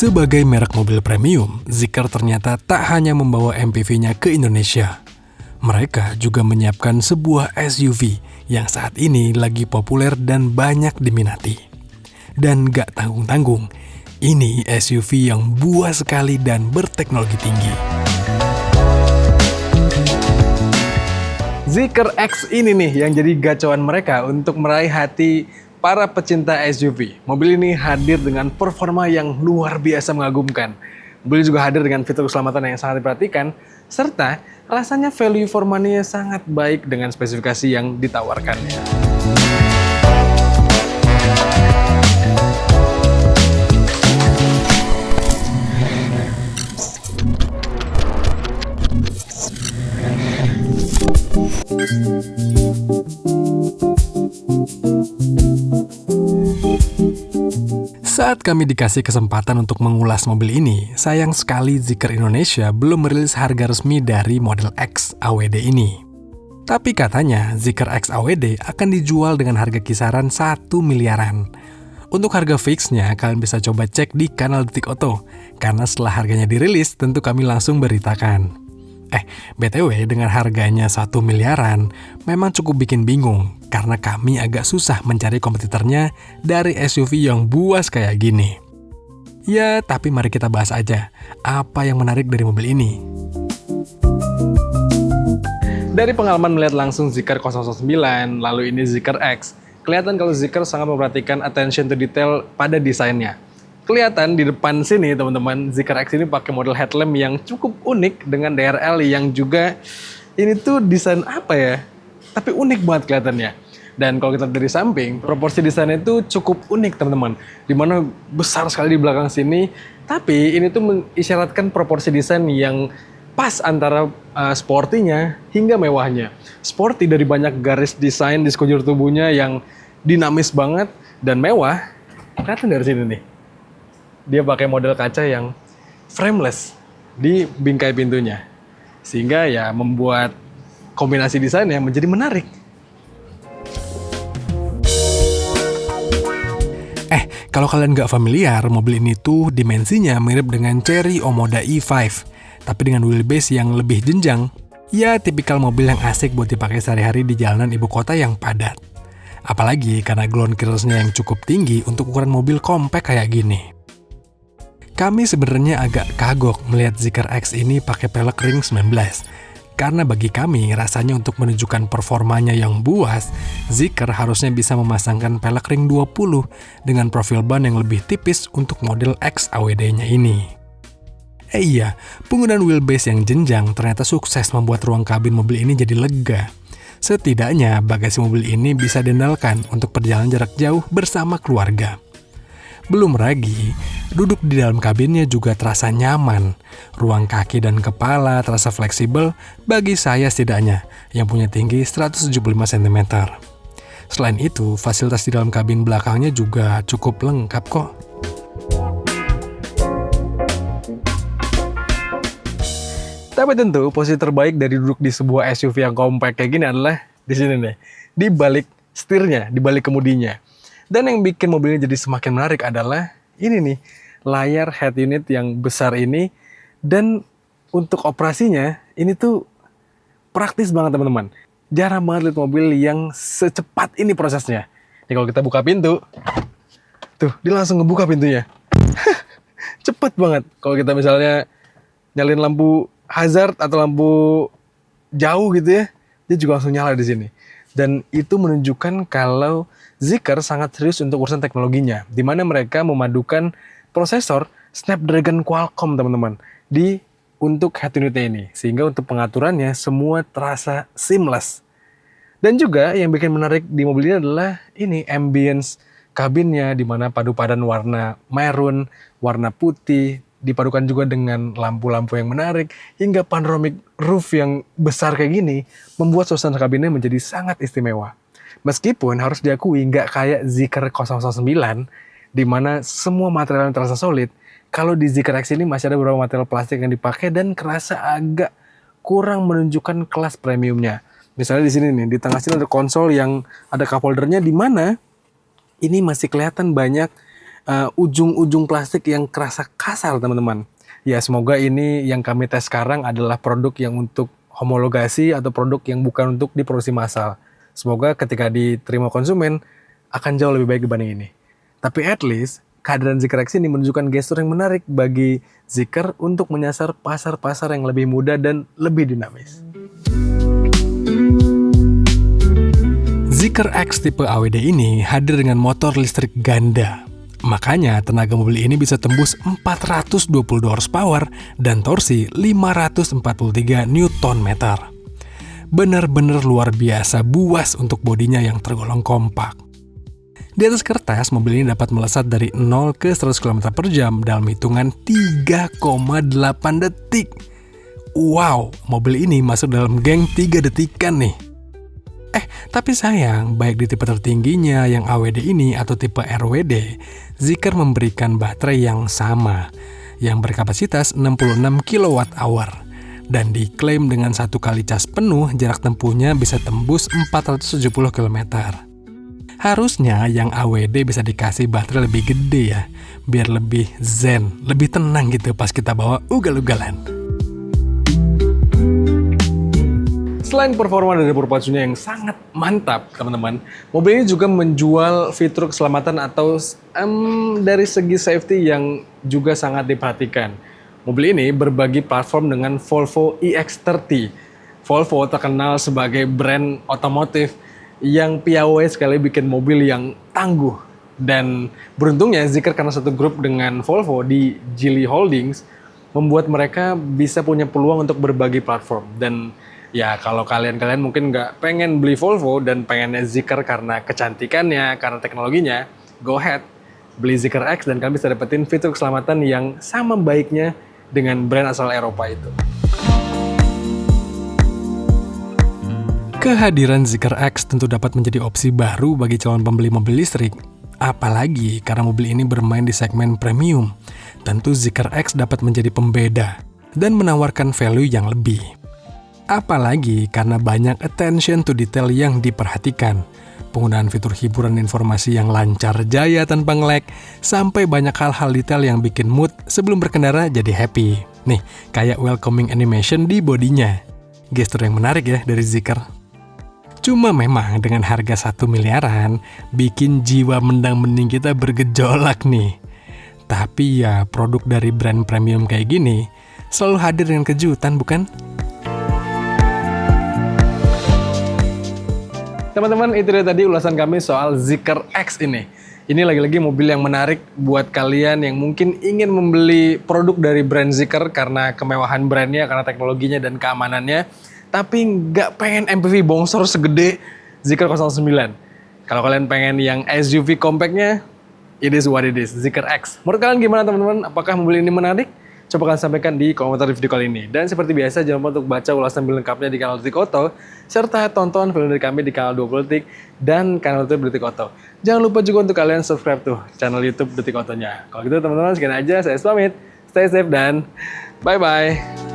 Sebagai merek mobil premium, Zeekr ternyata tak hanya membawa MPV-nya ke Indonesia. Mereka juga menyiapkan sebuah SUV yang saat ini lagi populer dan banyak diminati. Dan gak tanggung-tanggung, ini SUV yang buas sekali dan berteknologi tinggi. Zeekr X ini nih yang jadi gacauan mereka untuk meraih hati para pecinta SUV. Mobil ini hadir dengan performa yang luar biasa mengagumkan. Mobil juga hadir dengan fitur keselamatan yang sangat diperhatikan, serta rasanya value for money-nya sangat baik dengan spesifikasi yang ditawarkannya. Saat kami dikasih kesempatan untuk mengulas mobil ini, sayang sekali Zeekr Indonesia belum merilis harga resmi dari model X AWD ini. Tapi katanya Zeekr X AWD akan dijual dengan harga kisaran 1 miliaran. Untuk harga fixnya, kalian bisa coba cek di kanal Detik Auto, karena setelah harganya dirilis, tentu kami langsung beritakan. BTW, dengan harganya 1 miliaran, memang cukup bikin bingung, karena kami agak susah mencari kompetitornya dari SUV yang buas kayak gini. Ya, tapi mari kita bahas aja, apa yang menarik dari mobil ini. Dari pengalaman melihat langsung Zeekr 009, lalu ini Zeekr X, kelihatan kalau Zeekr sangat memperhatikan attention to detail pada desainnya. Kelihatan di depan sini teman-teman, Zeekr X ini pakai model headlamp yang cukup unik dengan DRL yang juga ini tuh desain apa ya? Tapi unik banget kelihatannya. Dan kalau kita dari samping, proporsi desainnya itu cukup unik teman-teman. Dimana besar sekali di belakang sini, tapi ini tuh mengisyaratkan proporsi desain yang pas antara sportinya hingga mewahnya. Sporty dari banyak garis desain di sekujur tubuhnya yang dinamis banget dan mewah. Kelihatan dari sini nih. Dia pakai model kaca yang frameless di bingkai pintunya. Sehingga ya membuat kombinasi desainnya menjadi menarik. Kalau kalian nggak familiar, mobil ini tuh dimensinya mirip dengan Chery Omoda E5, tapi dengan wheelbase yang lebih jenjang. Ya, tipikal mobil yang asik buat dipakai sehari-hari di jalanan ibu kota yang padat. Apalagi karena ground clearance-nya yang cukup tinggi untuk ukuran mobil compact kayak gini. Kami sebenarnya agak kagok melihat Zeekr X ini pakai pelek ring 19. Karena bagi kami, rasanya untuk menunjukkan performanya yang buas, Zeekr harusnya bisa memasangkan pelek ring 20 dengan profil ban yang lebih tipis untuk model X AWD-nya ini. Iya, penggunaan wheelbase yang jenjang ternyata sukses membuat ruang kabin mobil ini jadi lega. Setidaknya, bagasi mobil ini bisa diandalkan untuk perjalanan jarak jauh bersama keluarga. Belum lagi, duduk di dalam kabinnya juga terasa nyaman. Ruang kaki dan kepala terasa fleksibel bagi saya setidaknya, yang punya tinggi 175 cm. Selain itu, fasilitas di dalam kabin belakangnya juga cukup lengkap kok. Tapi tentu, posisi terbaik dari duduk di sebuah SUV yang compact kayak gini adalah di sini nih, di balik setirnya, di balik kemudinya. Dan yang bikin mobilnya jadi semakin menarik adalah ini nih, layar head unit yang besar ini. Dan untuk operasinya, ini tuh praktis banget teman-teman. Jarang banget lihat mobil yang secepat ini prosesnya. Nih kalau kita buka pintu, tuh dia langsung ngebuka pintunya. Cepet banget. Kalau kita misalnya nyalain lampu hazard atau lampu jauh gitu ya, dia juga langsung nyala di sini. Dan itu menunjukkan kalau Zeekr sangat serius untuk urusan teknologinya, di mana mereka memadukan prosesor Snapdragon Qualcomm teman-teman untuk head unitnya ini, sehingga untuk pengaturannya semua terasa seamless. Dan juga yang bikin menarik di mobil ini adalah ini ambience kabinnya, di mana padu padan warna maroon, warna putih, dipadukan juga dengan lampu-lampu yang menarik, hingga panoramic roof yang besar kayak gini, membuat suasana kabinnya menjadi sangat istimewa. Meskipun harus diakui nggak kayak Zeekr 009, di mana semua materialnya terasa solid, kalau di Zeekr X ini masih ada beberapa material plastik yang dipakai dan kerasa agak kurang menunjukkan kelas premiumnya. Misalnya di sini nih, di tengah sini ada konsol yang ada cup holdernya, di mana ini masih kelihatan banyak ujung-ujung plastik yang kerasa kasar, teman-teman. Ya, semoga ini yang kami tes sekarang adalah produk yang untuk homologasi atau produk yang bukan untuk diproduksi massal. Semoga ketika diterima konsumen akan jauh lebih baik dibanding ini. Tapi at least kehadiran Zeekr X ini menunjukkan gestur yang menarik bagi Zeekr untuk menyasar pasar-pasar yang lebih muda dan lebih dinamis. Zeekr X tipe AWD ini hadir dengan motor listrik ganda. Makanya tenaga mobil ini bisa tembus 422 horsepower dan torsi 543 Nm. Benar-benar luar biasa buas untuk bodinya yang tergolong kompak. Di atas kertas, mobil ini dapat melesat dari 0 ke 100 km per jam dalam hitungan 3,8 detik. Wow, mobil ini masuk dalam geng 3 detikan nih. Tapi sayang, baik di tipe tertingginya yang AWD ini atau tipe RWD, Zeekr memberikan baterai yang sama, yang berkapasitas 66 kWh, dan diklaim dengan 1 kali cas penuh, jarak tempuhnya bisa tembus 470 km. Harusnya yang AWD bisa dikasih baterai lebih gede ya, biar lebih zen, lebih tenang gitu pas kita bawa ugal-ugalan. Selain performa dari pacunya yang sangat mantap, teman-teman, mobil ini juga menjual fitur keselamatan atau dari segi safety yang juga sangat diperhatikan. Mobil ini berbagi platform dengan Volvo EX30. Volvo terkenal sebagai brand otomotif yang piawai sekali bikin mobil yang tangguh. Dan beruntungnya Zeekr karena satu grup dengan Volvo di Geely Holdings membuat mereka bisa punya peluang untuk berbagi platform. Dan ya kalau kalian mungkin nggak pengen beli Volvo dan pengennya Zeekr karena kecantikannya, karena teknologinya, go ahead, beli Zeekr X dan kalian bisa dapetin fitur keselamatan yang sama baiknya dengan brand asal Eropa itu. Kehadiran Zeekr X tentu dapat menjadi opsi baru bagi calon pembeli mobil listrik. Apalagi karena mobil ini bermain di segmen premium. Tentu Zeekr X dapat menjadi pembeda dan menawarkan value yang lebih. Apalagi karena banyak attention to detail yang diperhatikan. Penggunaan fitur hiburan informasi yang lancar jaya tanpa nge-lag, sampai banyak hal-hal detail yang bikin mood sebelum berkendara jadi happy. Nih, kayak welcoming animation di bodinya. Gestur yang menarik ya dari Zeekr. Cuma memang dengan harga 1 miliaran, bikin jiwa mendang-mending kita bergejolak nih. Tapi ya produk dari brand premium kayak gini, selalu hadir dengan kejutan bukan? Teman-teman, itu dia tadi ulasan kami soal Zeekr X ini. Ini lagi-lagi mobil yang menarik buat kalian yang mungkin ingin membeli produk dari brand Zeekr karena kemewahan brandnya, karena teknologinya dan keamanannya, tapi nggak pengen MPV bongsor segede Zeekr 09. Kalau kalian pengen yang SUV compactnya, it is what it is, Zeekr X. Menurut kalian gimana teman-teman? Apakah mobil ini menarik? Coba kalian sampaikan di komentar di video kali ini. Dan seperti biasa, jangan lupa untuk baca ulasan film lengkapnya di kanal Detik Auto, serta tonton film dari kami di kanal 20 Detik dan kanal YouTube Detik Auto. Jangan lupa juga untuk kalian subscribe tuh channel YouTube Detik Autonya. Kalau gitu teman-teman, sekian aja. Saya pamit. Stay safe dan bye-bye.